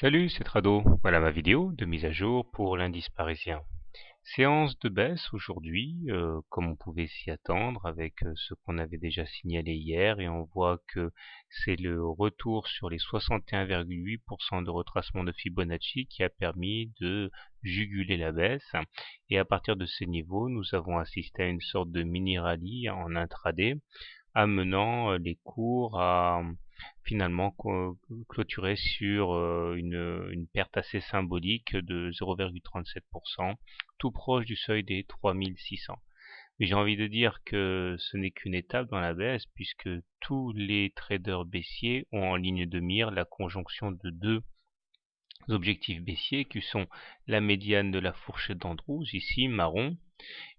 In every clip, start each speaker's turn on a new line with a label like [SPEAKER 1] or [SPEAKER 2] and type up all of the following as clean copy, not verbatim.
[SPEAKER 1] Salut, c'est Trado. Voilà ma vidéo de mise à jour pour l'indice parisien. Séance de baisse aujourd'hui, comme on pouvait s'y attendre avec ce qu'on avait déjà signalé hier, et on voit que c'est le retour sur les 61,8% de retracement de Fibonacci qui a permis de juguler la baisse. Et à partir de ces niveaux, nous avons assisté à une sorte de mini rallye en intraday, amenant les cours à finalement clôturer sur une perte assez symbolique de 0,37%, tout proche du seuil des 3600. Mais j'ai envie de dire que ce n'est qu'une étape dans la baisse, puisque tous les traders baissiers ont en ligne de mire la conjonction de deux objectifs baissiers qui sont la médiane de la fourchette d'Andrews, ici marron,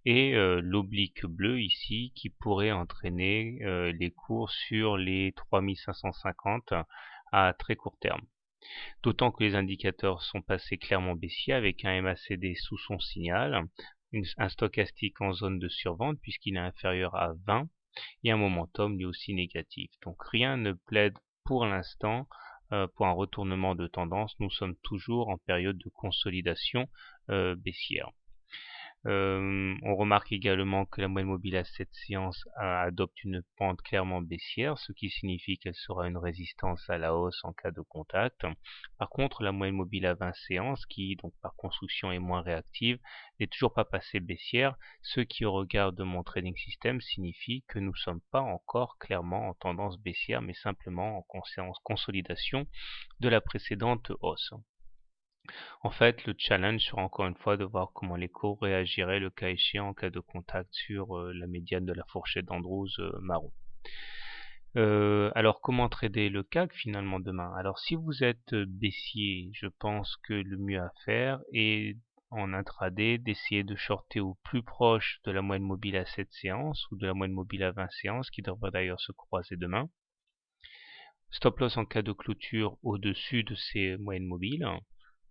[SPEAKER 1] et l'oblique bleu ici qui pourrait entraîner les cours sur les 3550 à très court terme. D'autant que les indicateurs sont passés clairement baissiers avec un MACD sous son signal, un stochastique en zone de survente puisqu'il est inférieur à 20 et un momentum lui aussi négatif. Donc rien ne plaide pour l'instant pour un retournement de tendance. Nous sommes toujours en période de consolidation baissière. On remarque également que la moyenne mobile à 7 séances adopte une pente clairement baissière, ce qui signifie qu'elle sera une résistance à la hausse en cas de contact. Par contre, la moyenne mobile à 20 séances, qui donc par construction est moins réactive, n'est toujours pas passée baissière, ce qui au regard de mon trading system signifie que nous ne sommes pas encore clairement en tendance baissière, mais simplement en consolidation de la précédente hausse. En fait, le challenge sera encore une fois de voir comment les cours réagiraient le cas échéant en cas de contact sur la médiane de la fourchette d'Andrews marron. Alors comment trader le CAC finalement demain? Alors si vous êtes baissier, je pense que le mieux à faire est en intraday d'essayer de shorter au plus proche de la moyenne mobile à 7 séances ou de la moyenne mobile à 20 séances qui devrait d'ailleurs se croiser demain. Stop loss en cas de clôture au-dessus de ces moyennes mobiles,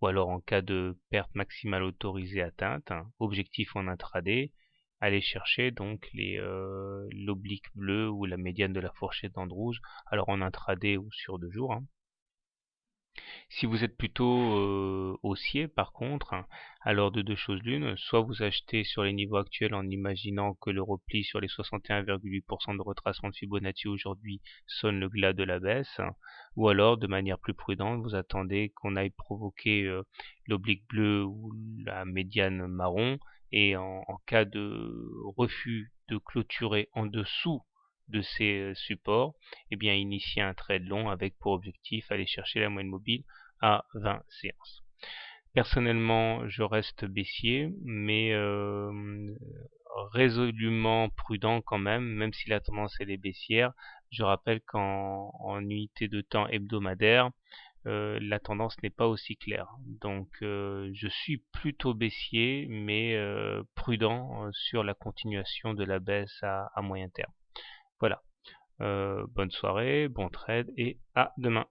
[SPEAKER 1] ou alors en cas de perte maximale autorisée atteinte, objectif en intraday, aller chercher donc l'oblique bleu ou la médiane de la fourchette d'Andrews, alors en intraday ou sur 2 jours. Si vous êtes plutôt haussier par contre, alors de deux choses l'une, soit vous achetez sur les niveaux actuels en imaginant que le repli sur les 61,8% de retracement de Fibonacci aujourd'hui sonne le glas de la baisse, ou alors de manière plus prudente, vous attendez qu'on aille provoquer l'oblique bleu ou la médiane marron, et en cas de refus de clôturer en dessous de ces supports, eh bien initier un trade long avec pour objectif aller chercher la moyenne mobile à 20 séances. Personnellement, je reste baissier, mais résolument prudent quand même si la tendance elle est baissière. Je rappelle qu'en unité de temps hebdomadaire, la tendance n'est pas aussi claire. Donc je suis plutôt baissier, mais prudent sur la continuation de la baisse à moyen terme. Voilà. Bonne soirée, bon trade et à demain.